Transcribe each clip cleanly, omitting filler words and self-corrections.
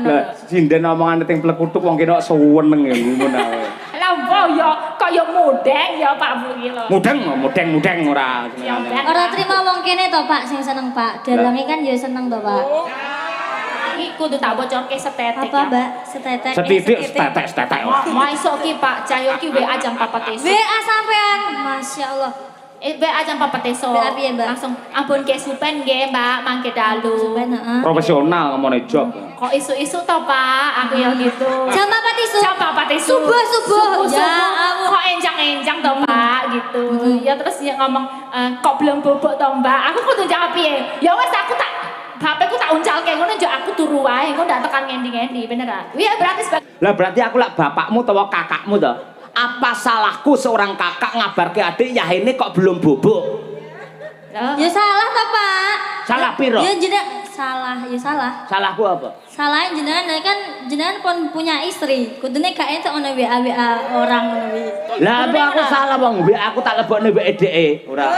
Lah sinden omongane teng plekutuk wong kena suweneng ya ngono ae. Lah mbok ya kok ya mudeng ya Pak Bu iki lho. Mudeng ora. Ora trima wong kene to Pak sing seneng Pak. Dalange kan ya seneng to Pak. Iki kudu tak bocorke setetek. Apa Mbak? Setetek. Setitik. Mau esuk ki Pak Cahyo ki WA jam 4 esuk. WA sampean. Masyaallah. WA jam 4 esuk. WA piye Mbak? Langsung ampun ke supen nggih Mbak mangke dalu. Supen heeh. Profesional ngomongane job. Kok isu-isu to Pak, aku ya gitu. Jam 4 isu. Jam 4 isu. Subuh. Ya ampun. Kok enjang-enjang to Pak gitu. Ya terus dia ngomong kok belum bobok to Mbak. Aku kudu jawab piye? Ya wes aku tak HP ku tak uncalke ngono njok aku turu wae, engko ndak tekan ngendi-ngendi beneran. Iya berarti Lah berarti aku lak bapakmu utawa kakakmu to? Apa salahku seorang kakak ngabarke adik Yahene kok belum bobok? Ya salah to Pak. Salah piro? Ya jenengan salah, ya salah. Salahku apa? Salah jenengan kan jenengan pun punya istri. Kudune gak entuk ono WA orang ngono kuwi. Lah apa aku salah wong WA aku tak lebokne WA dheke. Ora.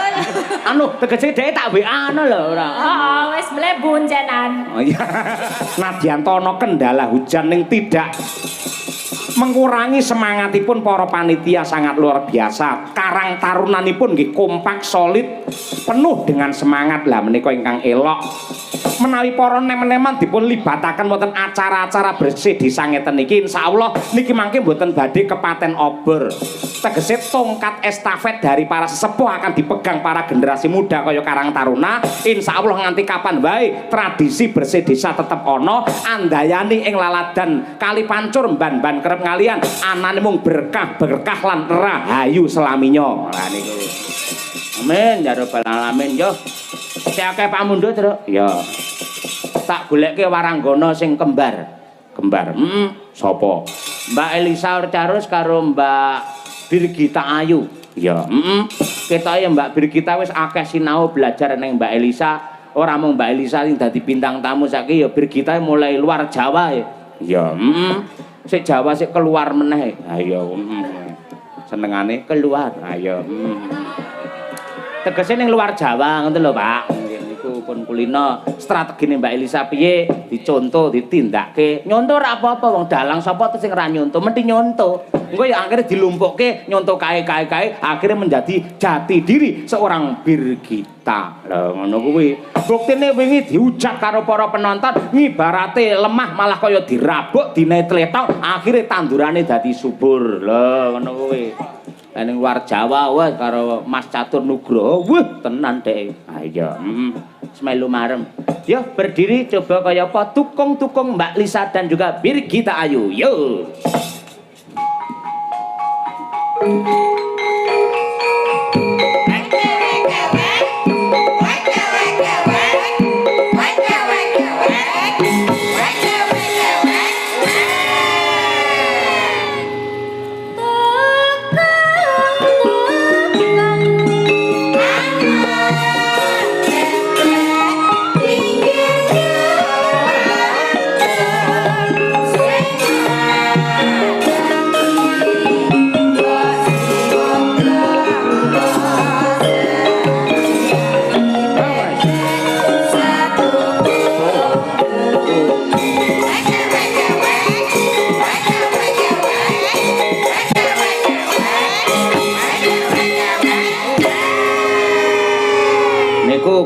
Anu tegese dheke tak WA-no lho ora. heeh wis mlebun jenan. Oh iya. Nadyanto ana kendala hujan ning tidak mengurangi semangatipun para panitia sangat luar biasa. Karang tarunanipun nggih kompak solid penuh dengan semangat lah menika ingkang elok. Menawi para nem-neman dipun libataken wonten acara-acara bersih desa ngeten niki insyaallah niki mangke mboten badhe kepaten obor. Tegese tongkat estafet dari para sesepuh akan dipegang para generasi muda kaya Karang Taruna. Insyaallah nganti kapan wae tradisi bersih desa tetep ana andayani ing laladan kali pancur mban-mban kerep ngalian anane mung berkah lan rahayu selaminya. Lah niku. Amin ya rabbal alamin yo. Sik akeh pamundhut, Truk. Ya. Tak goleke waranggana sing kembar. Sapa? Mbak Elisa Orcarus karo Mbak Birgita Ayu. Ya, ketoke Mbak Birgita wis akeh sinau belajar ning Mbak Elisa. Ora mung Mbak Elisa sing dadi bintang tamu saiki ya Birgita mulai luar Jawa ya. Ya, sik Jawa sik keluar meneh. Ayo, senengane keluar. Ayo. Tegese ning luar Jawa ngoten lho, Pak. Niku pun kulino strategine Mbak Elisa piye dicontoh, ditindakke. Nyontoh ora apa-apa wong dalang sapa sing ora nyontoh, mesti nyontoh. Engko ya akhirnya dilumpukke nyontoh kae akhirnya menjadi jati diri seorang Birgita. Lah ngono kuwi. Buktine wingi dihujat karo para penonton ngibarate lemah malah kaya dirabuk, dinetletok, akhirnya tandurane dadi subur. Lah ngono kuwi. Ning luar Jawa wah karo Mas Catur Nugroho wah tenan dhek. Ayo semelu marem. Yo berdiri coba kaya apa tukung-tukung Mbak Lisa dan juga Birgita Ayu. Yo.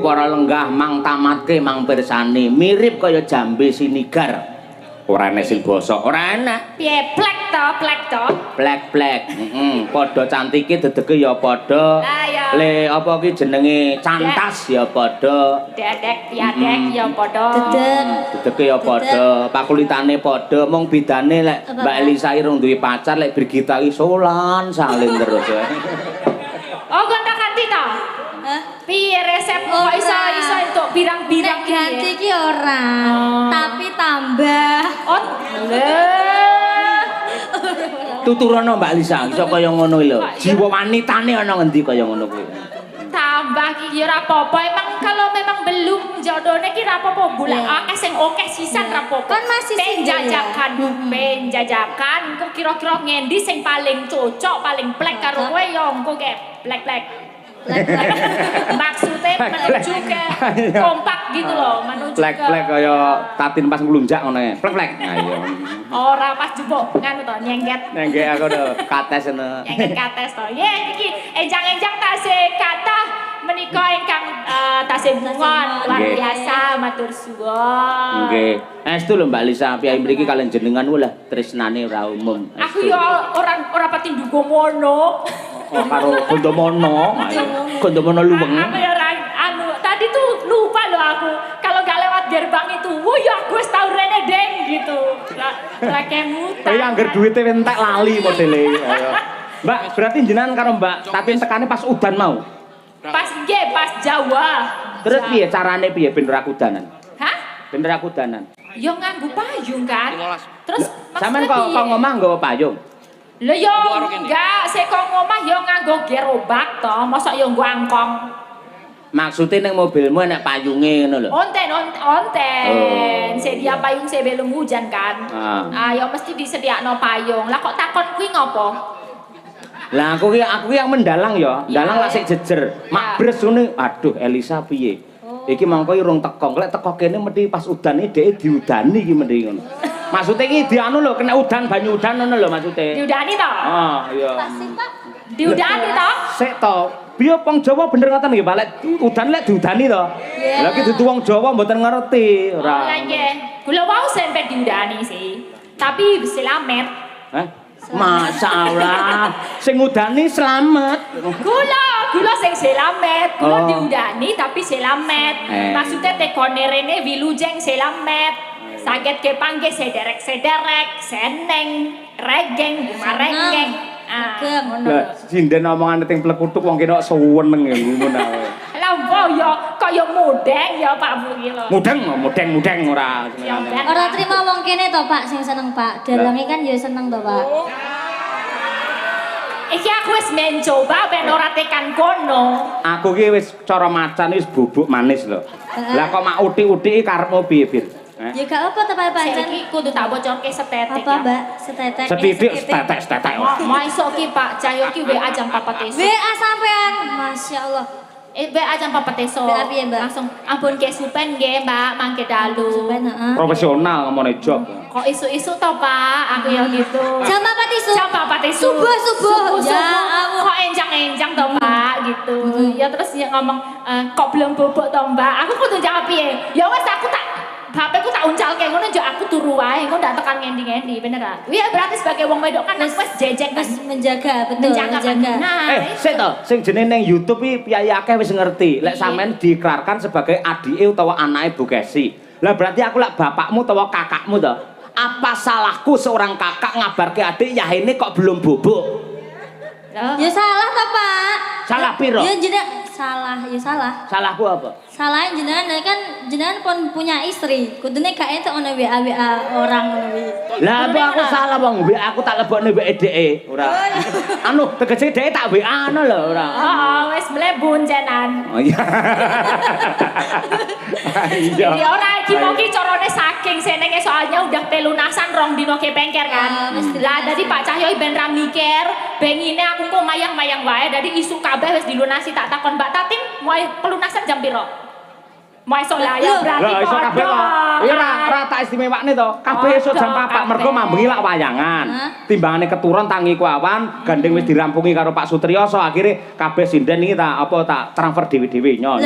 Para lenggah mang tamatke mang pirsani mirip kaya jambe sinigar. Ora ana sing bosok, ora ana. Piye plek to? Plek. Padha cantike dedege ya padha. Le apa ki jenenge cantas ya padha. Dedek piadek ya padha. Dedege ya padha, pakulitane padha, mung bedane lek Mbak Elisa irung duwe pacar, lek Birgita iki solan salin terus. Oh, gonta-ganti to? Piye resep kok iso entuk birang-birang ganti ki ora, tapi tambah. Oh, lho. Tuturana Mbak Lisa iso kaya ngono lho. Jiwa wanitane ana ngendi kaya ngono kuwi. Tambah ki ya ora apa-apa. Emang kalau memang belum jodohne ki ora apa-apa. Bulan akeh sing akeh sisan ora apa-apa. Kan masih penjajakan engko kira-kira ngendi sing paling cocok, paling plek karo kowe ya engko kek plek-plek. Maksudnya menuju ke kompak gitu loh, menuju ke Plek-plek kaya tatin pas nglunjak ngono ya. Plek-plek. Nah iya. ora pas jupuk nganu to nyengket. Nengge aku do kates ngono. Nyengket kates to. Ye iki enjang-enjang tasih kathah menika ingkang tasih bungon luar Nggih. biasa matur suwun. Nggih. Estu lho Mbak Lisa, piyai mriki kalian jenengan lah tresnane ora umum. Aku yo ora pati nduga ngono. Oh, karo Gondomono. Gondomono luweng. Aku ya anu tadi tuh lupa loh aku kalau nggak lewat gerbang itu, wah ya aku wis tau rene deng gitu. Lah kemut. Kayak angger duwite entek lali modele. Ayo. Mbak, berarti jenengan karo Mbak Tatin tekane pas udan mau. Pas nggih, pas Jawa. Terus piye carane piye ben ora kudanan? Hah? Ben ora kudanan. Yo nganggo payung kan. Terus Sampeyan maksudnya kok piye? ngomah nggawa payung? Lho yo enggak, sik kok ngomah yo nganggo gerobak to, mosok yo nggo angkong. Maksudnya ning mobilmu enek payunge ngono lho. Onten. Oh. Sedia payung sebelum hujan kan. Yo mesti disediakno payung. Lah kok takon kuwi ngopo? Lah aku ki yang mendalang ya, dalang Iya. lak sik jejer. Makbres ngene, aduh Elisa piye? Iki mangko urung teko, lek teko kene mesti pas udan iki dhek diudani iki mesti ngono. Maksudnya iki dianu lho, kena udan banyu udan ngono lho maksudnya. Diudani to? Oh, iya. Taksi Pak. Diudani to? Sik to. Biyo wong Jawa bener ngoten nggih, Pak. Lek udan lek diudani to. Iya. Lah ki dudu wong Jawa mboten ngerti, Oh, ora. lah nggih. Kula wau sampe diudani sih. Tapi selamat. Hah? Masalah. Sing ngudani slamet. Kula sing selamat. Kula Oh. diudani tapi selamat. Maksudnya tekone rene wilujeng selamat. Saged kepanggih sederek-sederek, seneng, regeng, marengeng. Ageng. Ngono. Lah sinden omongane ting plekutuk wong kene kok suweneng ya ngono ae. Lah kok yo kaya mudeng ya Pak Bu iki lho. Mudeng ora Ya, senengane. ben. Ora trima wong kene to Pak sing seneng Pak. Dalange kan ya seneng to Pak. Iki aku wis mencoba ben ora tekan kono. Aku ki wis cara macan wis bubuk manis lho. Lah kok mak utik-utiki karepmu piye, Bir? Ya gak apa to Pak Pancen. Saiki kudu tak bocorke setetek Apa ya. Mbak? Setetek. Setitik stetek. Mau esuk ki Pak Cahyo ki WA jam 4 esuk. WA sampean. Masya Allah. WA jam 4 esuk. WA piye, Mbak? Langsung ampun ke supen nggih Mbak, mangke dalu. Sampean heeh. Profesional ngomongane job. Kok isu-isu to Pak, aku ya gitu. Jam apa tisu? Jam 4 esuk. Subuh. Ya ampun. Kok enjang-enjang to Pak gitu. Ya terus dia ngomong kok belum bobok to Mbak. Aku kudu jawab piye? Ya wes aku tak HP ku tak uncalke ngono njo aku turu wae, engko ndak tekan ngendi-ngendi, bener ah. Iya berarti sebagai wong wedok kan aku wis jejek kan. Wis menjaga, betul, menjaga. Nah, Sik to, sing jenenge ning YouTube iki piyai akeh wis ngerti. Lek sampean diikrarkan sebagai adike utawa anake Bu Kesi. Lah berarti aku lek bapakmu utawa kakakmu to. Apa salahku seorang kakak ngabarke adik yahene kok belum bubuk? Ya salah to Pak. Salah piro? Ya jenengan salah, ya salah. Salahku apa? Salah jenengan kan jenengan pun punya istri. Kudune gak entuk ono WA orang ngono kuwi. Lah apa aku salah wong WA aku tak lebokne WA dheke. Ora. Anu tegese dheke tak WA no lho ora. oh, wis mlebun jenan. Oh iya. Iya. Ya ora iki mau ki carane saking senenge soalnya udah pelunasan rong dino ke bengker kan. Lah dadi Pak Cahyo ben ra mikir, bengine aku kok mayang-mayang wae dadi isu kabeh wis dilunasi tak takon Mbak Tatin mau pelunasan jam piro? Mau esuk lah ya berarti Lah iso kabeh kok. Iya ora tak istimewakne to. Kabeh esuk jam 4 mergo mambengi lak wayangan. Timbangane keturun tangi kuawan, gandeng wis dirampungi karo Pak Sutriyoso akhire kabeh sinden iki tak transfer dhewe-dhewe nyok.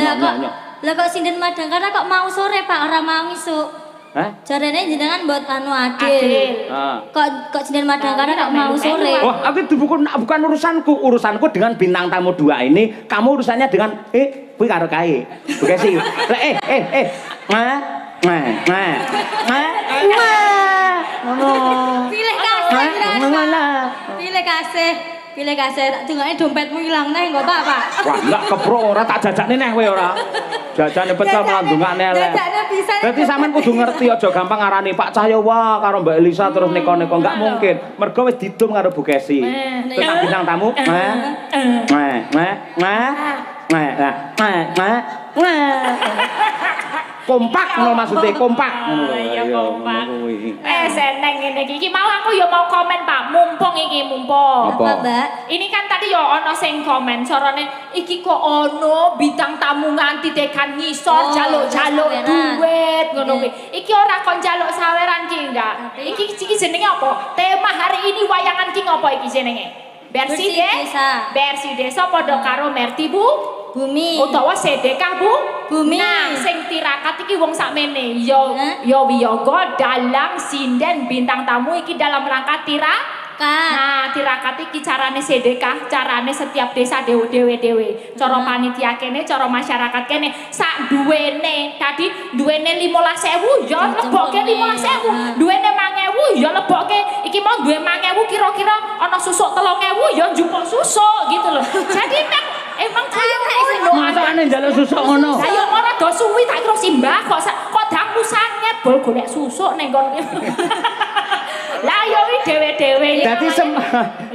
Lah kok sinden madang karena kok mau sore Pak, ora mau isuk. Hah? Jarene jenengan buat anu adil. Kok sinden madang karena kok mau sore. Oh, aku itu bukan urusanku. Urusanku dengan bintang tamu 2 ini. Kamu urusannya dengan kuwi karo kae. Oke sih. Pilih kasih. Pilih kasih. Tak dungane dompetmu ilang neh engko Pak. Wah, enggak keprok ora tak jajakne neh kowe ora. Jajane pecel melandungane elek. Jajakne bisa. Berarti sampean kudu ngerti aja gampang ngarani Pak Cahyo wah karo Mbak Elisa terus neko-neko enggak mungkin. Mergo wis didum karo Bu Kesi. Tetap bintang tamu. Kompak ngono maksudnya kompak. Iya kompak. Seneng ngene iki mau aku ya mau komen Pak, mumpung iki mumpung. Apa? Mbak? Ini kan tadi ya ono sing komen sorone iki kok ono bintang tamu nganti tekan ngisor jaluk-jaluk duit ngono kuwi. Iki ora kon jaluk saweran ki enggak. Iki jenenge apa? Tema hari ini wayangan ki ngopo iki jenenge? Bersih desa. Bersih desa padha karo Merti Bumi. utawa sedekah Bumi. Nah, sing tirakat iki wong sakmene. Yo wiyaga dalang sinden bintang tamu iki dalam rangka Nah, tirakat iki carane sedekah, carane setiap desa dewe-dewe. Cara panitia kene, cara masyarakat kene sak duwene. Tadi duwene 15.000 ya lebokke 15.000. Duwene 5.000 ya lebokke. Iki mau duwe 5.000 kira-kira ana susuk 3.000 ya njupuk susuk gitu loh. Jadi emang kaya ngono. Masane njaluk susuk ngono. Lah yo ora do suwi tak kira simbah kok kodangmu sanget bol golek susuk ning kono. Lah yo iki dewe-dewe.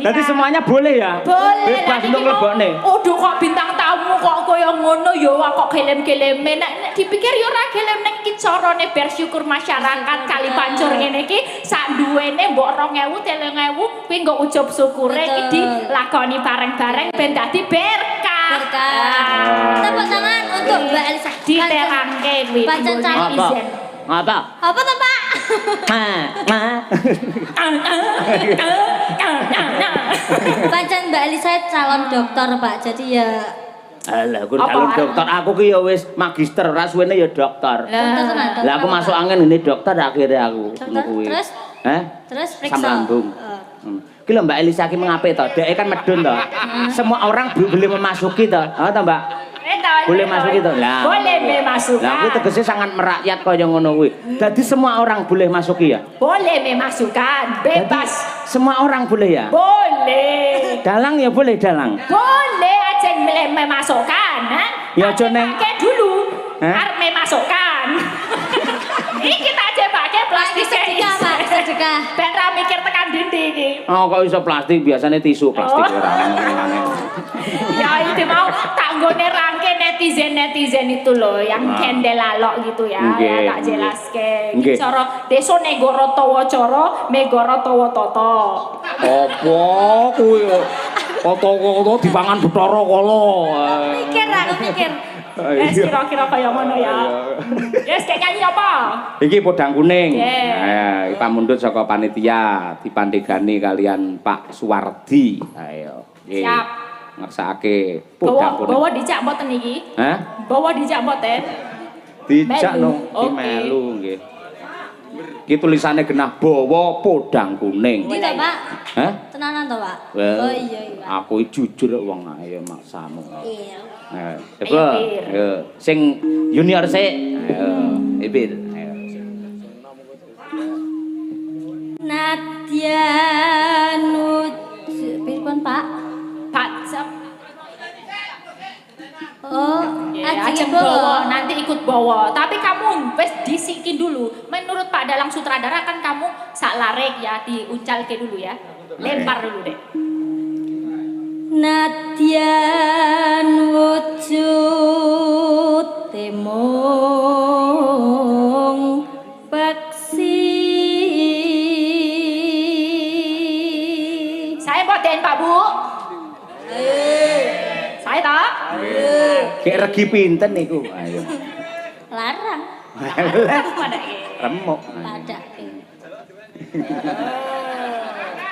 Dadi semuanya boleh ya? Boleh. Bebas untuk lebokne. Aduh kok bintang tamu kok kaya ngono ya kok gelem-geleme. Nek dipikir ya ora gelem nek iki carane bersyukur masyarakat kali pancur ngene iki sak duwene mbok 2.000 3.000 kuwi nggo ujub syukure iki dilakoni bareng-bareng ben dadi berkah. Tepuk tangan untuk Mbak Elisa. Diterangke kuwi. Pancen izin. Apa? Apa tuh, Pak? Pancen Mbak Elisa calon dokter, Pak. Jadi ya Alah, aku calon dokter. Aku ki ya wis magister, ora suwene ya dokter. dokter tenan. Lah aku masuk angin ini dokter akhirnya aku. Dokter, terus? Terus periksa. Sam lambung. Ki lho Mbak Elisa ki mengape to? Dhek kan medun to. Semua orang boleh memasuki to. Oh to, Mbak? Boleh masuk itu lah. Boleh memasuki. Lah kuwi tegese sangat merakyat kaya ngono kuwi. Dadi semua orang boleh masuki ya? Boleh memasukkan, bebas. Semua orang boleh ya? Boleh. Dalang ya boleh dalang. Boleh aja memasukkan, ha? Ya aja neng. Pakai dulu. Hah? Harus memasukkan. Ini kita aja pakai plastik Sedekah, Pak. Sedekah. Ben ra mikir tekan dindi iki. Oh kok iso plastik, biasanya tisu plastik ora. Ya itu mau tak nggone rangke netizen itu loh yang kendel lalok gitu ya. Ya tak jelaske. Iki cara desa negara tawa cara, megara tawa tata. Apa kuwi? Foto-foto dipangan Bathara Kala. Mikir aku mikir. Kira-kira kaya ngono ya. Yes, kayak nyanyi apa? Iki podang kuning. Yeah. Iki pamundhut saka panitia dipandhegani kalian Pak Suwardi. Ayo. Siap. Ngersakake podang kuning. Bawa dijak mboten iki? Hah? Bawa dijak mboten? Dijak no, Oke. melu nggih. Iki tulisane genah bawa podang kuning. Ndi to, Pak? Hah? Tenanan to, Pak? Well, Oh iya, Pak. aku jujur wong ayo maksamu. Iya. Coba, ayo. Sing junior sik. Ayo, Ibir. Ayo. Nadia Pirpon, Pak? Pak Sep. Oh, Ajeng bawa, nanti ikut bawa. Tapi kamu wes disikin dulu. Menurut Pak Dalang sutradara kan kamu sak larek ya, diuncalke dulu ya. Lempar dulu deh. Nadyan wujud temung beksi. Saya boten Pak Bu. Saya tak. Kayak regi pinten niku. Ayo. Larang. Mana iki? Remuk. Ada.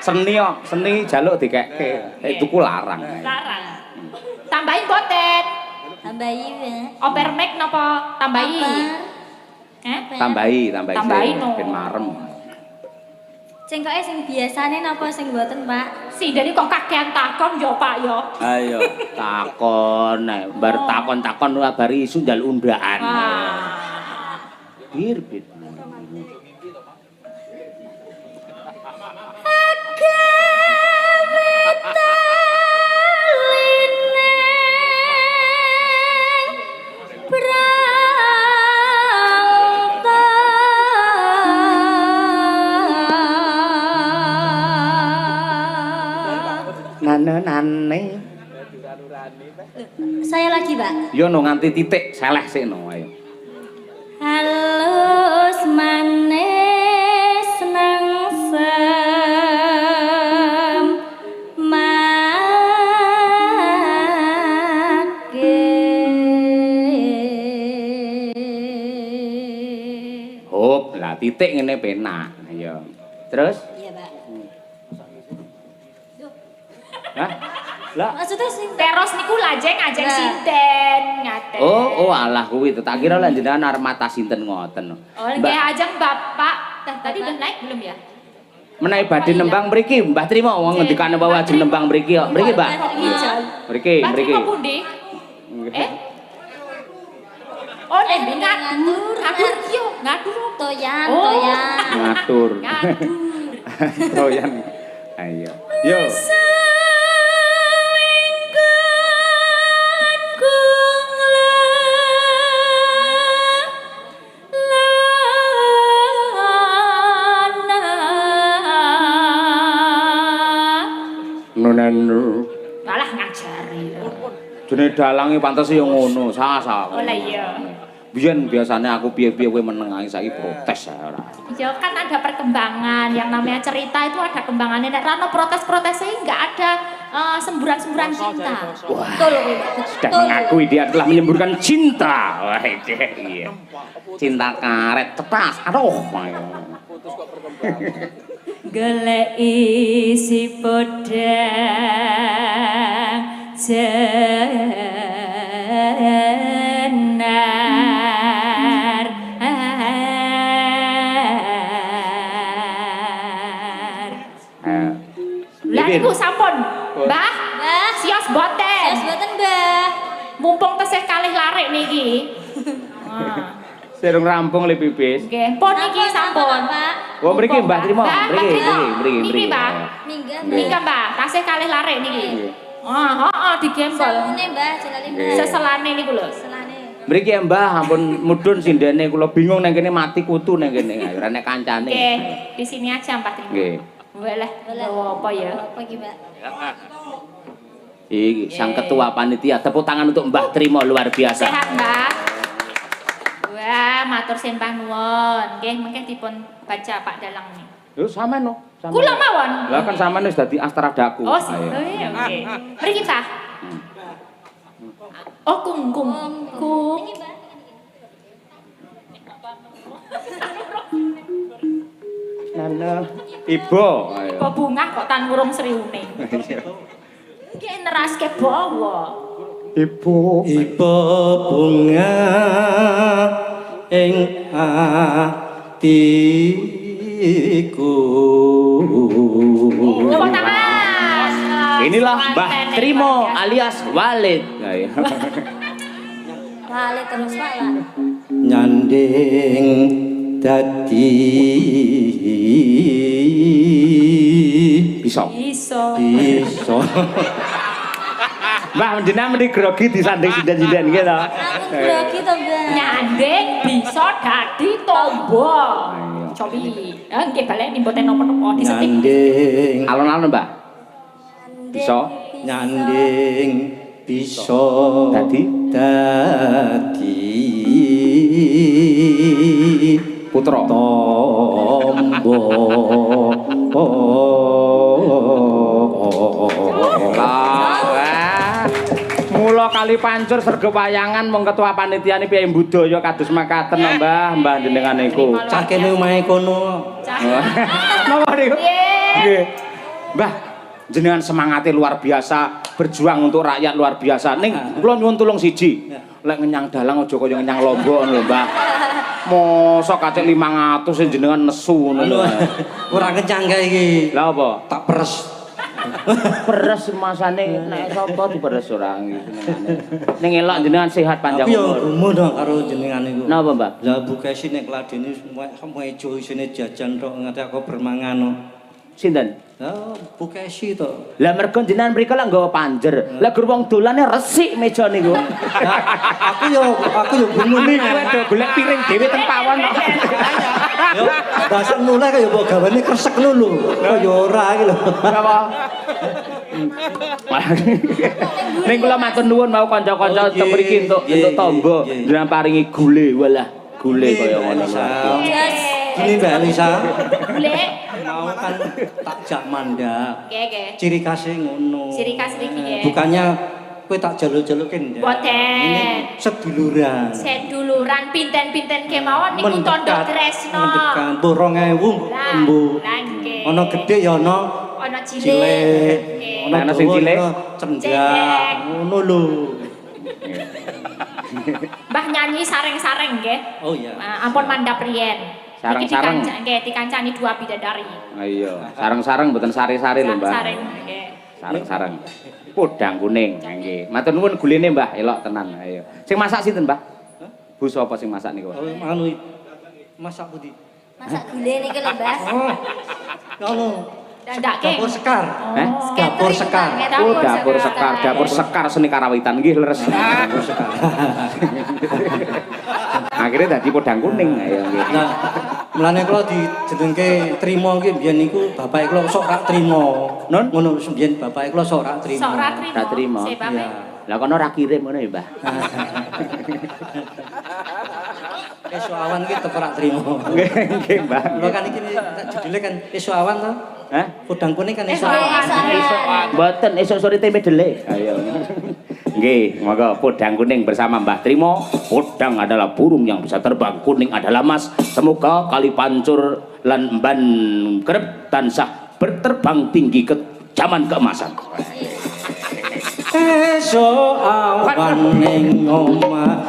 Seni jaluk dikekke. Tuku larang. Larang. Tambahin boten. Tambahin ya. Opermek napa tambahin? Tambahi Tambahi, no. ben marem. Cengkoke sing biasane napa sing mboten, Pak? Si dari kok kakean takon yo Pak yo. Ayo takon, bar takon-takon bar isu njaluk undaan. Birbit. Nane. Saya lagi, Pak. Yo no nganti titik seleh sik no ayo. Halus manis nang titik ngene penak. Ya. Terus? Iya, Pak. Hah? Lah, Maksudnya sing Teros niku lajeng ajeng Nah. sinten ngaten. oh alah kuwi itu. Tak kira lah jenengan arep mata sinten ngoten. Oh, nggih ajeng Bapak. Tadi udah naik belum ya? Menawi badhe nembang mriki, Mbah Trimo wong ngendikane bahwa ajeng nembang mriki kok. Mriki, Mbah. Mriki, Mbak mriki. Trimo pundi? Oh, nek ngatur. Ngatur yo, ngatur. toyan, Oh. toyan. Ngatur. Ngatur. Doyan. Ayo. Yo. Nunanu. Malah ngajari. Dene dalange pantes yo ngono, sah-sah. Oh lah iya. Biyen biasane aku piye-piye kowe meneng ae saiki protes ae ora. Ya kan ada perkembangan, yang namanya cerita itu ada kembangannya. Nek rano protes-protesnya nggak ada semburan-semburan cinta. Betul, Sudah mengakui dia telah menyemburkan cinta. Wah, iya. Cinta karet cetas. Aduh. Golek isi podang jenar. Lah niku sampun, Mbah. Mbah, Sios boten. sias boten, Mbah. Mumpung tesih kalih larik niki. Serung rampung le pipis. Nggih, pun niki sampun. Pak. Oh, mriki Mbah Trimo, Mbah, mriki, Mbah mriki, Niki, Mbah. Minggat, Niki, Mbah, tasih kalih larik niki. Nggih. Heeh, digembol. Salune, Mbah, jalane, Mbah. Nggih. Seselane niku lho. Selane. Mriki ya Mbah, ampun mudhun sindene kula bingung nang kene mati kutu nang kene. Ora nek kancane. Nggih, di sini aja Mbah Trimo. Nggih. Walah, apa ya? Apa iki, Mbak? Iki sang ketua panitia, tepuk tangan untuk Mbah Trimo luar biasa. Sehat, Mbah. Wah, matur sembah nuwun. Nggih, mengke dipun baca Pak Dalang nih. Yo sampean no. sampean. Kula mawon. Lah kan sampean wis dadi astradaku. Oh, Ayo. iya, oke. Mriki ta. Oh, kungkung. Kung. Iki, Mbak. Nana, ibu. Ayo. Kok bungah kok tan ngurung sriune. Iki neraske bawa. Ibu. Iba bunga ing atiku. Tepuk tangan. Inilah Mbah Trimo alias Walid. Ayo. Wale terus, Pak, lah. Nyanding dadi Bisa. Iso. bisa Mbah jenengan mesti grogi disanding sinden-sinden gitu. Ampun grogi to, Mbak. Nyanding bisa dadi tombo. Ayo. Cobi. Nggih balik mboten napa-napa disetip. nyanding Alon-alon Mbah. Bisa. nyanding bisa Dadi? dadi Putra. tombo Wah. Mula kali pancur serga wayangan mong ketua panitiane piye budaya kados makaten Mbah, Mbah jenengan niku. cah kene omahe kono Napa niku? Nggih. Nggih. Mbah, jenengan semangatnya luar biasa, berjuang untuk rakyat luar biasa. Ning kula nyuwun tulung siji. Lek ngenyang dalang aja kaya ngenyang lombok lho, Mbah. Mosok kacek 500 sing jenengan nesu ngono. ora kencang kae iki Lah apa? tak peres Peres masane nek sapa diperes ora senengane. Ning elok jenengan sehat panjang aku yo umur. rumo dong karo jenengan niku Napa, Mbah? lah bukesi nek kladene mejo isine jajan tok ngerti aku bermangan Sinten? lah bukesi to Lah mergo jenengan mriko lak nggawa panjer. Lah gur wong dolane resik meja niku. aku yo bingung Niku do golek piring dhewe teng pawon kok. yo dasar nuleh kaya mbok gawane kresek ngono lho kaya ora iki lho Napa? Ning kula matur nuwun mau kanca-kanca teng mriki entuk tombo jenengan paringi gule walah gule kaya ngono. Ini Mbak Lisa Golek. mau kan takjak mandak Nggih, nggih. ciri khasnya ngono Ciri khas niki nggih. bukannya kowe tak jaluk-jalukin ya. Mboten. Ini seduluran. Seduluran pinten-pinten kemawon niku tondo tresno. Mendekat mbuh 2000 mbuh. Lah nggih. Ana gedhe ya ana Ana cilik. cilik. Nggih. Ana sing cilik, cendak. Ngono lho. Mbah nyanyi sareng-sareng nggih. Oh iya. Ampun mandhap riyen. Sareng-sareng. Nggih dikancani dua bidadari. Iya, sareng-sareng mboten sari-sari lho, Mbah. Sareng nggih. Sareng-sareng. Podang kuning, nggih. Matur nuwun gulene, Mbah, elok tenan. Ayo. Sing masak sinten, Mbah? Bu sapa sing masak niku? Oh, anu masak pundi? Masak gule niki lho, Mbah. Oh. Ngono. Dandake. Dapur sekar. Heh? Dapur sekar. Oh, dapur sekar seni karawitan nggih leres. Dapur sekar. Akhirnya dadi podang kuning, ayo nggih. Nah, mulane kula dijenengke trima iki biyen niku bapake kula sok rak trima. Non? Ngono biyen bapake kula sok rak trima. Sok ra trima. Ra trima. Sebab Lah kono ra kirim ngono ya, Mbah. Esuk awan iki teko rak trima. Nggih, nggih, Mbah. Kula kan iki judule kan esuk awan to. Hah? Podang kuning kan esuk Esuk awan. awan. Mboten esuk sore tempe dele. Ayo. Nggih, monggo podang kuning bersama Mbah Trimo. Podang adalah burung yang bisa terbang, kuning adalah emas. Semoga kali pancur lan emban kerep tansah berterbang tinggi ke zaman keemasan. Esuk awan ning omah.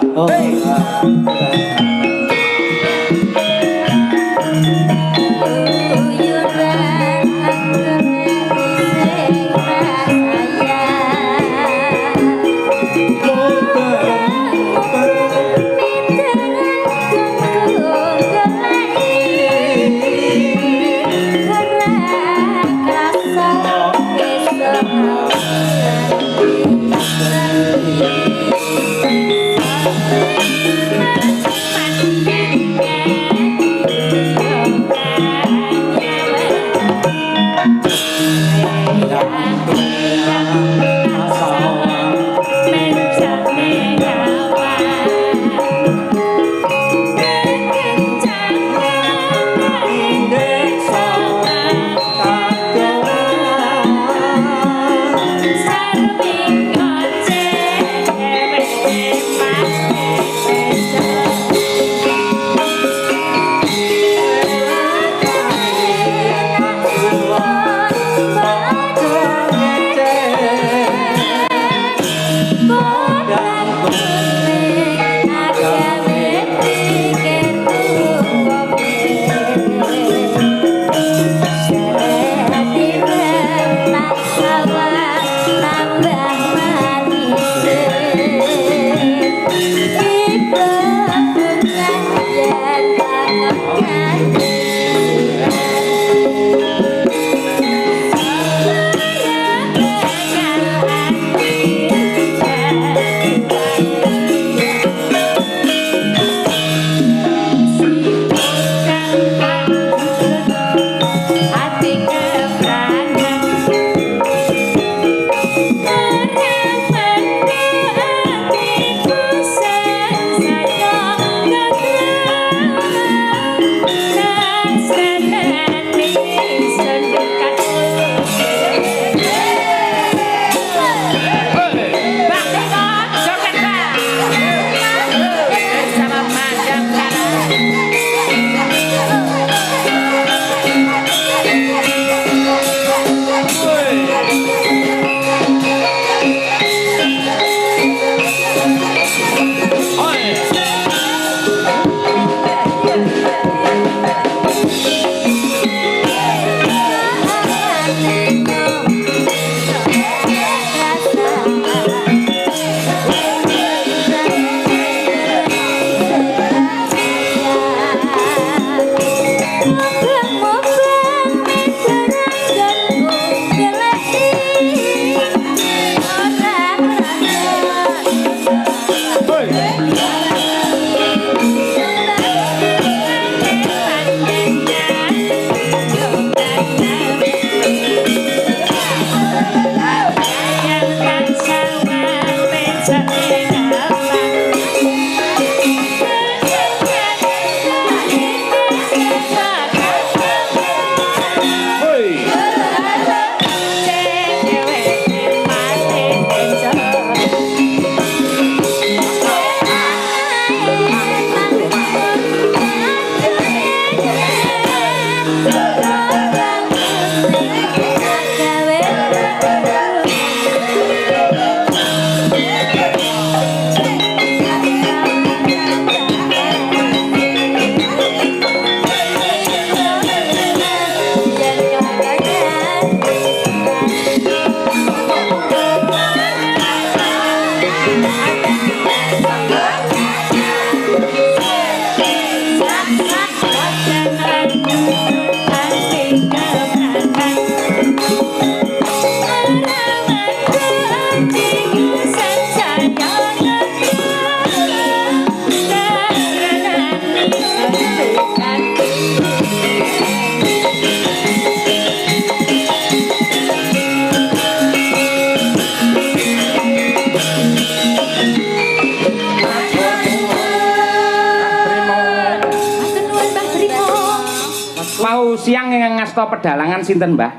Asta pedalangan sinten, Mbah?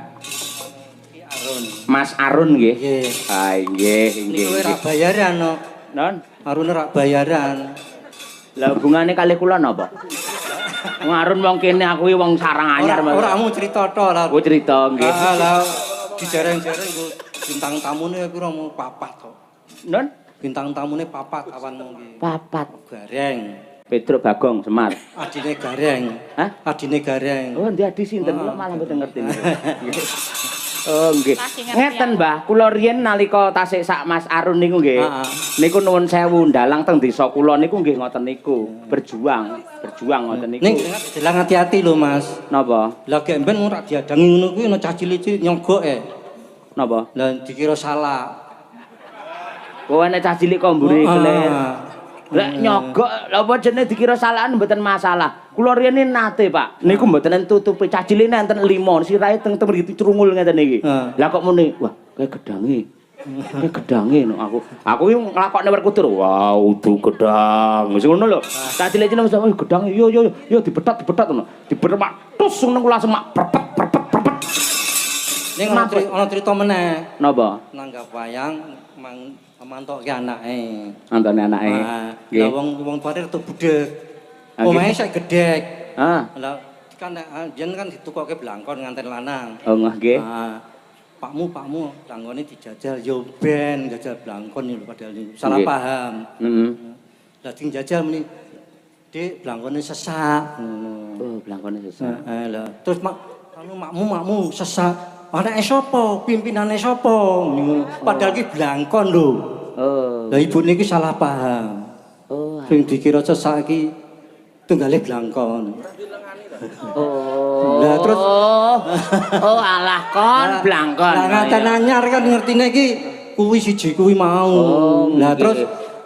Arun. Mas Arun nggih. Nggih. Ah, nggih, nggih. Kowe ra bayaran no. Non, Arun ra bayaran. lah hubungane kali kula napa? Wong Arun wong kene aku iki wong sarang anyar. Ora mu cerita tok lah. Oh cerita nggih. Ah lah dijareng-jareng nggo bintang tamune pira mau 4 tok. Non, Bintang tamune 4 awanmu iki. papat. Gareng. Petruk Bagong Semar. Adine Gareng. Hah? Adine Gareng. Oh, ndi adi sinten kula malah mboten ngerti. Oh, nggih. Masih ngerti Ngeten, aku. Mbah, kula riyen nalika tasik sak Mas Arun niku nggih. Heeh. Niku nuwun sewu ndalang teng desa kula niku nggih ngoten niku. Berjuang ngoten niku. Ning jelang hati-hati lho, Mas. Napa? Lah gek ben ora diadangi ngono kuwi ana cah cilik-cilik nyogok Napa? Lah dikira salah. Kowe nek cah cilik kok mburi Ah. kelir. Lek nyogok apa jenenge dikira salahan mboten masalah. Kula riyen nate, Pak. Niku mboten tutupi cah cilik enten 5, sirahe teng mriki crungul ngeten iki. Lah kok muni, wah, kayak gedange. Kayak gedange no aku. Aku iki nglakokne werkutur. Wah, udu gedang. Wis ngono lho. Cah cilik-cilik wis gedang yo dibetat ngono. Dibermak tus ngono langsung mak perpet. Ning ana cerita meneh. Napa? Nanggap wayang mantokke anake. Antone anake. Lah wong tuane rada budhek. Ah, Omahe nggih. sak gedhek. Ah, Lah kan yen kan ditukoke blangkon nganten lanang. oh nggih. Pakmu blangkone dijajal yo ben jajal blangkon lho padahal niku salah Nggih. paham. Heeh. Lah sing jajal muni Dik blangkone sesak ngono. Oh, blangkone sesat. Heeh lah terus makmu sesak. Anake sapa? Pimpinane sapa? Ngono. Padahal ki blangkon lho. Oh. Lah ibune iki salah paham. Oh. Sing dikira sesak iki tunggale blangkon. Oh. Lah terus oh alah kon blangkon. Lah ngaten anyar kan ngertine iki kuwi siji kuwi mau. Oh, Lah nggih. terus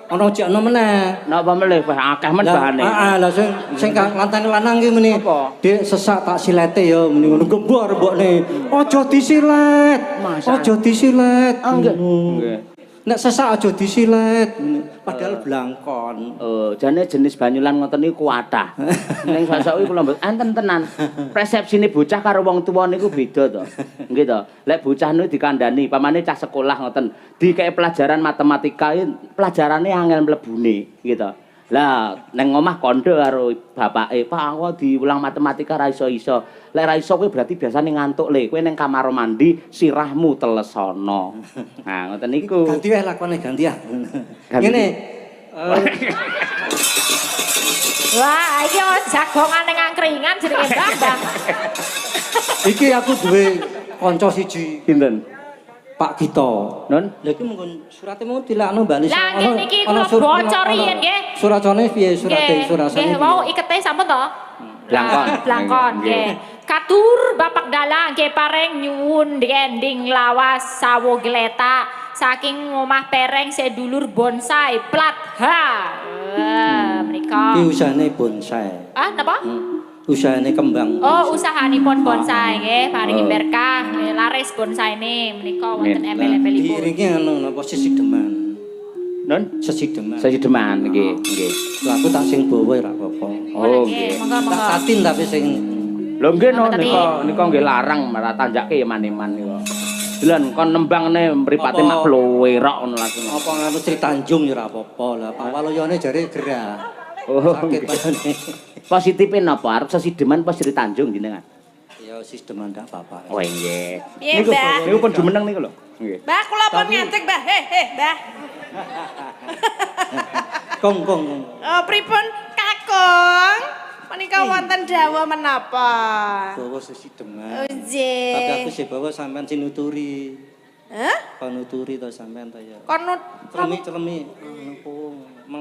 ana jekno meneh. Napa melih akeh men bahane. Heeh, lah sing nganteni lanang ki muni. Apa? Dik sesak tak silete ya muni ngono gembor mbokne. Aja disilet. Masa? Aja disilet. Oh, nggih. Ngono. Nggih. Nek sesak aja disilet. Padahal blangkon. Oh, jane jenis banyulan ngoten niku kuatah. Ning sosok iki kula mboten enten tenan. Persepsine bocah karo wong tuwa niku beda to. Nggih to. Lek bocah niku dikandani, pamane cah sekolah ngoten, dikek pelajaran matematika pelajarane angel mlebune, nggih to. Lah, neng omah kondo karo bapake, "Pak, aku diulang matematika ra iso-iso." Lek ra iso kuwi berarti biasane ngantuk le. Kowe ning kamar mandi sirahmu telesono. Nah, ngoten niku. Ganti wae lakone ganti ya. Ganti. Ngene. Wah, iki jagongan ning angkringan jenenge Bambang. Iki aku duwe kanca siji, Sinten? Pak Gito. Non? Lha iki mungkin surate mau dilakno Mbak Lis. Lah nggih niki kula bocor riyen nggih. Suracane piye surate surasane? Nggih, wau ikete sampun to? Blangkon. Blangkon nggih. Katur Bapak Dalang nggih pareng nyuwun ending lawas sawo gletak saking omah pereng sedulur bonsai plat H. Menika. Iki usahane bonsai. Ah, napa? Usahane kembang. Oh, usahanipun bonsai nggih, paringi berkah, nggih, laris bonsaine menika wonten embel-embelipun. Diiringi anu napa sisi deman. Non? Sisi deman. Sedeman nggih, nggih. Lha aku tak sing bawa ora apa-apa. Oh, nggih, nggih. monggo-monggo. Tak tatin tapi sing Lho nggih no Tapi- nika nggih larang malah tanjake ya man-man niku. Dilan kon nembangne mripate Apa? mak plowerok ngono langsung. apa nganu Sri Tanjung ya ora apa-apa. Lah Pak Waloyone jare gerah. Oh, Sakit nggih. padane. Positifin napa? Arep sesideman apa Sri Tanjung jenengan? Ya sistem ndak apa-apa. Oh nggih. Piye, Niku Mbah? niku pun jumeneng niku lho. Nggih. Mbah, kula pun ngantek, Mbah. Mbah. Kong. Oh, pripun Kakung? Menika wonten dawuh menapa? Bawa sisi deman. Oh, nggih. Tapi aku sih bawa sampean sinuturi. Hah? Panuturi to sampean to ya. Konut Celemi.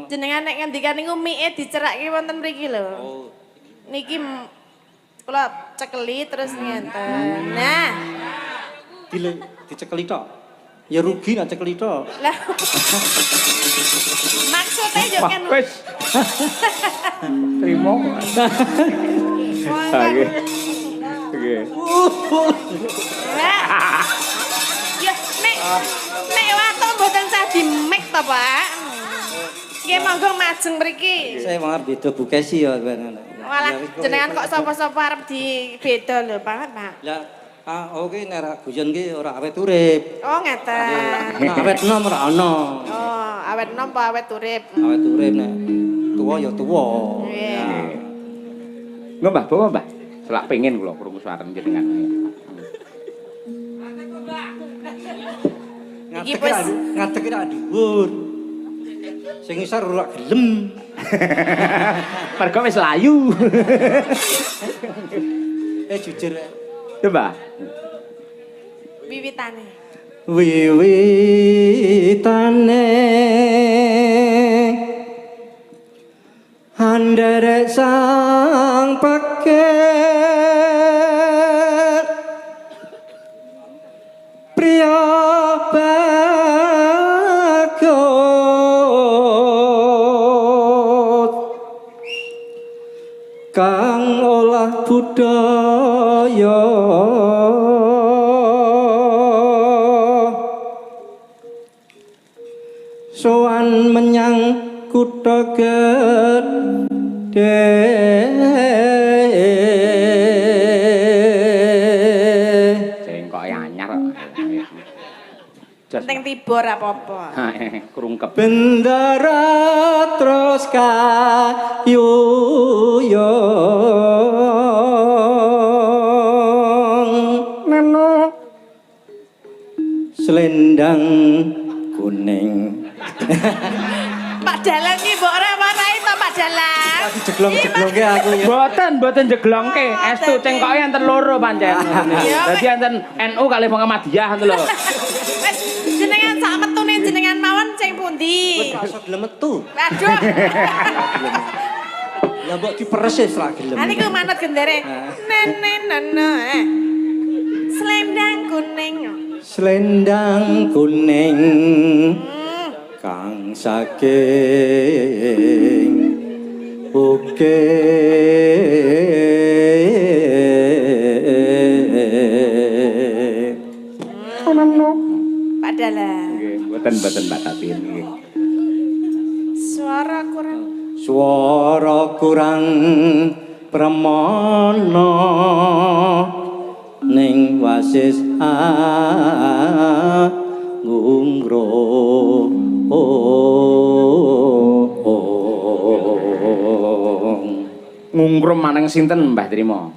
jenengan nek ngendikan niku mike dicerake wonten mriki lho. Oh. Niki kula cekeli terus ngenten. Nah, Dicekeli tok. Ya rugi nek cekeli tok. lah. Maksudnya yo kan Wis. Trimo. Nggih. Nggih. Lah. Ya nek watuk mboten sah dimek to, Pak. Nggih monggo majeng mriki. Saya mau beda bukesi ya ben. Walah, jenengan kok sapa-sapa arep dibeda lho, Pak. Lah oke nek ra guyon ki ora awet urip. Oh, ngeten. Nek awet enom ora ana. Oh, awet nom apa awet urip? Awet urip nek tuwa ya tuwa. Iya. Nggih, Mbah, bawa Mbah. Selak pengen kula krungu suara jenengan. Iki wis Ngadeg ra dhuwur. Sing isor ora gelem. Mergo wis layu. Jujur. Ya, Mbah. wiwitane. Wiwitane handere sang paket priya bagot kang olah budaya sowan menyang kutha gedhe Sing kok anyar kok. Penting tiba ora apa-apa. Krungkep. bendara terus kayuyong neno selendang kuning. Pak Dalang iki mbok ora warai to Pak Dalang. Lagi jeglong-jeglongke aku ya. Mboten jeglongke, estu cengkoke enten loro pancen. Dadi enten NU kalih Muhammadiyah ngono lho. Wis jenengan sak metune jenengan mawon sing pundi? Wis iso gelem metu. Waduh. Ya mbok diperes wis ra gelem. Ha niku manut gendere. Nenenono. Selendang kuning. Selendang kuning kang saking bukit Pak Dalang. Nggih, mboten batatin nggih. Suara kurang. swara kurang pramana ning wasis ngungro Ngungrum maneng sinten Mbah Trima?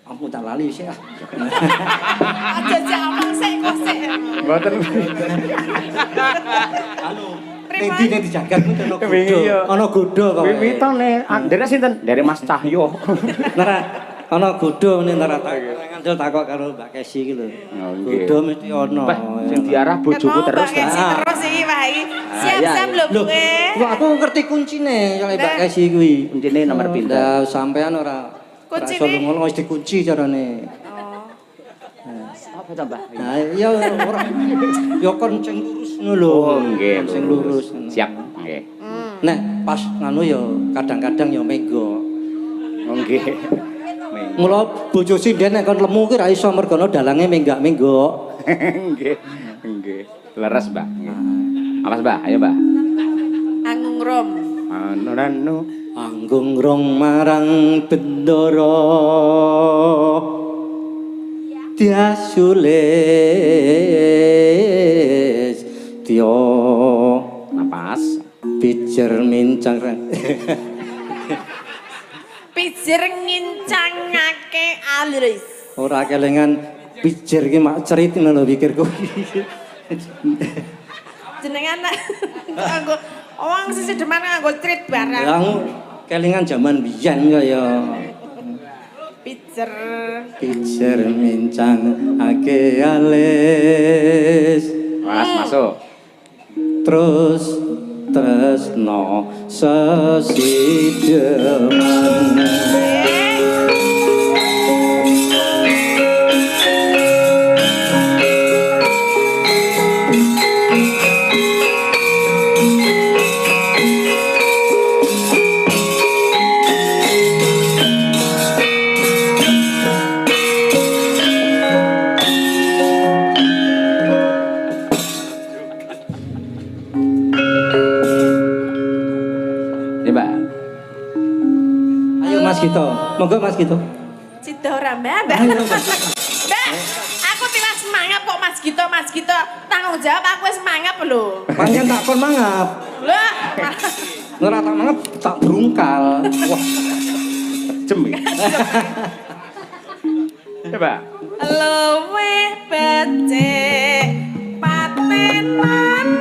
ampun tak lali sih. Aja jamang sik kok sik. Mboten. Anu Endi nek dijagat ku ana godho. Iya. Ana godho kok. Wiwitane, ndere sinten? Ndere Mas Cahyo. Nara ana godho meneh nara ngandel takok karo Mbak Kesi iki lho. nggih. Godho mesti ana. Mbah, sing diarah bojoku terus Mbak Kesi ta. terus iki Pak iki. Siap-siap lho Lho, kowe. lho aku ngerti kuncine kali Mbak Kesi kuwi. Kuncine nomor pinten? Lah sampean ora Kuncine? ora iso ngono wis dikunci carane. Apa ta, Mbah? Nah, ya ora ya kon sing lurus ngono lho. Oh, nggih. Sing lurus. Siap, nggih. Nek pas nganu ya kadang-kadang ya mega. Oh, nggih. Mula bojo sinden nek kon lemu ki ra iso mergono dalange menggak-menggok. Nggih. Nggih. Leres, Mbah. Nggih. Awas, Mbah. Ayo, Mbah. Anggung rom. Anu. Anggung rong marang bendara diasulis tio Napas. pijer mincang Pijer ngincangake alis. ora kelengan pijer ki mak cerit ngono pikirku. Jenengan nganggo wong sisideman nganggo trit barang. Yang kelingan zaman biyen kaya Pijer. pijer mincang ake alis Mas, masuk. terus tresno sesideman Ya, Mbah. ayo Mas Gito Monggo Mas Gito. Sida ora Mbak. Mbak. Mbak, aku tiwas semangat kok Mas Gito. Tanggung jawab aku wis mangap lho. Panjen tak kon mangap. Lah, Ora tak mangap tak brungkal. Wah, Jem. Coba. luwe becik patenan.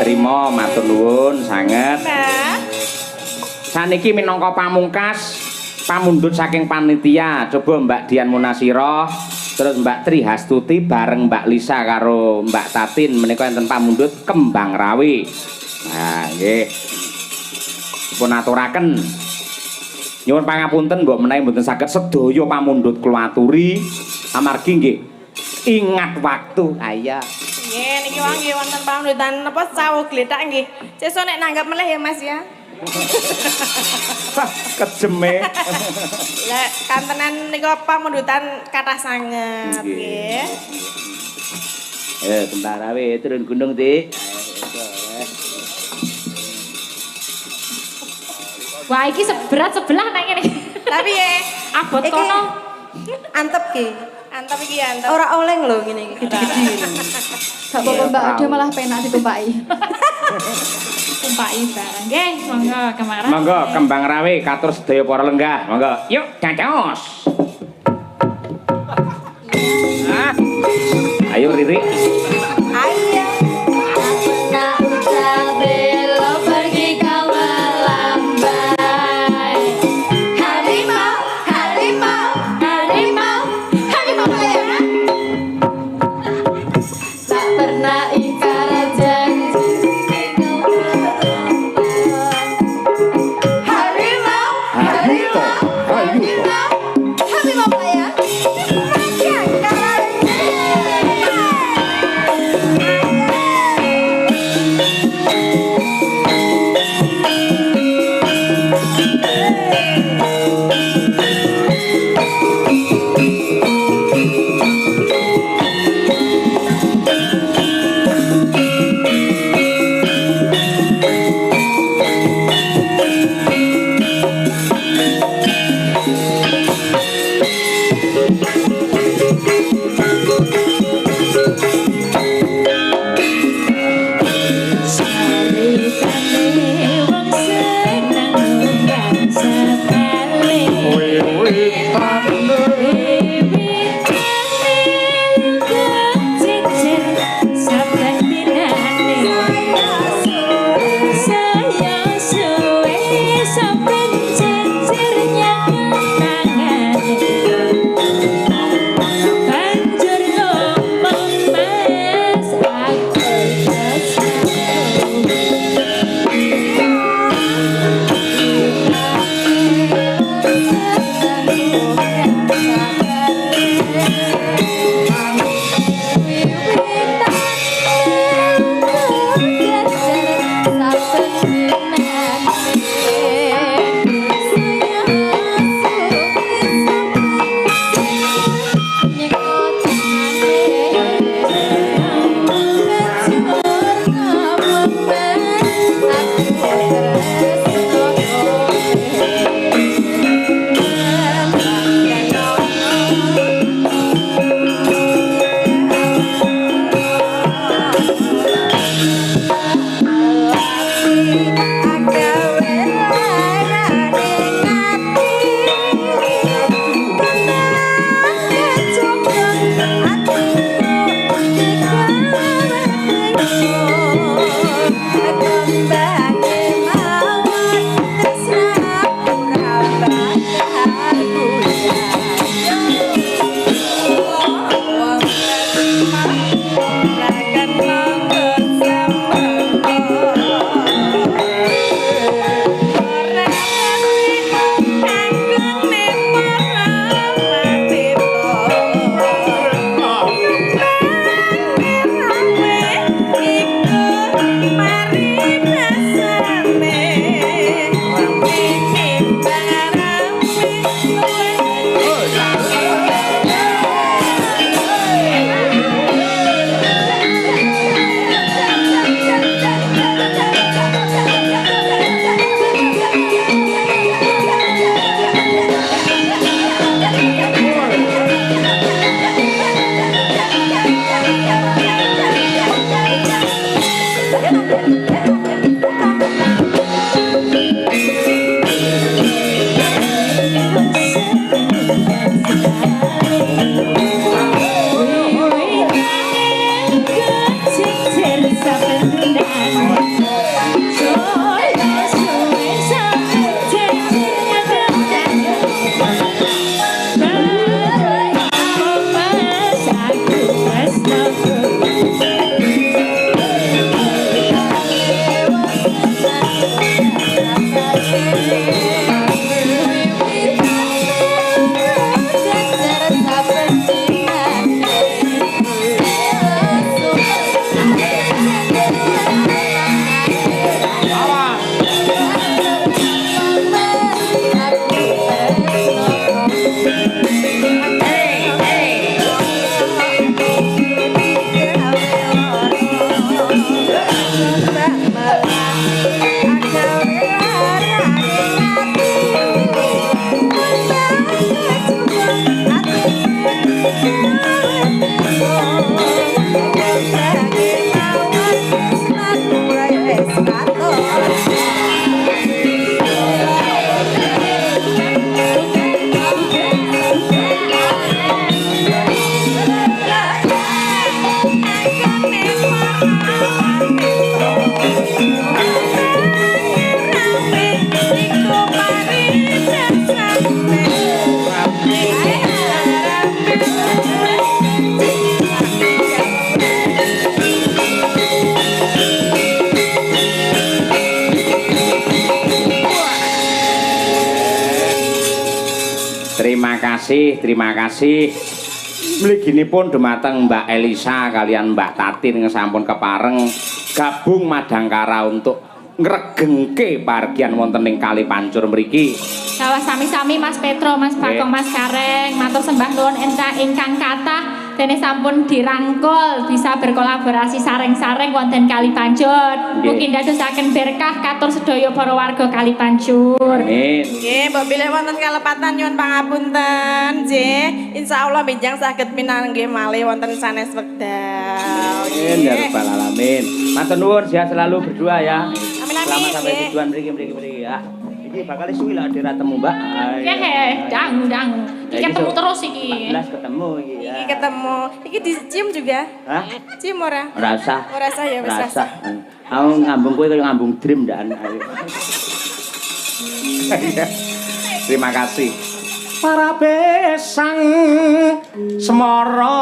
trima matur nuwun sanget. Mbak. Saniki minangka pamungkas pamundhut saking panitia, coba Mbak Dian Munasira, terus Mbak Tri Hastuti bareng Mbak Lisa karo Mbak Tatin menika enten pamundhut Kembang Rawe. Nah, nggih. Dipun aturaken. Nyuwun pangapunten mbok menawi mboten saged sedaya pamundhut kula aturi amargi nggih ingat waktu. Ayo. Nggih, niki wong nggih wonten pamundhutan napa sawuh gletak nggih. Sesuk nek nanggap meleh ya Mas ya. Kejeme. Lah kantenan nika pamundhutan kathah sanget nggih. Kembang Rawe turun gunung, Dik. Wah, iki seberat sebelah nang ngene. Tapi ya Abot Iki kono. antep ki. antep iki ya antep. Ora oleng lho ngene iki gede-gede. Gak apa-apa Mbak, dia malah penak ditumpaki. Tumpaki barang. Nggih, monggo kemarin. Monggo Kembang Rawe katur sedaya para lenggah. Monggo. Yuk, cacos. Ayo Riri. Ayo. Tak usah belok pergi kau melambai. Harimau, harimau, harimau, harimau melihara. Tak pernah ingkar janji kau melambai. Harimau, harimau, harimau, harimau melihara. terima kasih. Mliginipun dumateng Mbak Elisa kalian Mbak Tatin sampun kepareng gabung Madangkara untuk ngregengke pargian wonten ing Kali Pancur mriki. Kawah sami-sami Mas Petro, Mas Bagong, Mas Kareng, matur sembah nuwun ingkang kathah dene sampun dirangkul bisa berkolaborasi sareng-sareng wonten Kali Pancur. Mugi ndadosaken berkah katur sedaya para warga Kali Pancur. Amin. Nggih, mbok bilih wonten kalepatan nyuwun pangapunten, nggih. Insyaallah benjang saged pinanggih malih wonten sanes wekdal. Amin ya rabbal alamin. Matur nuwun sehat selalu berdua ya. Amin, amin, Selamat sampai nggih. tujuan mriki ya. Iki bakal suwi lah diratemu, Mbak. Dangu. Iki ketemu terus iki. 14 ketemu iki ya. Iki ketemu. Iki dicium juga. Hah? Cium ora? Ora usah. Ora usah ya, wis Ora usah. Aku ngambung kowe kaya ngambung dream ndak. Terima kasih. Para besang semara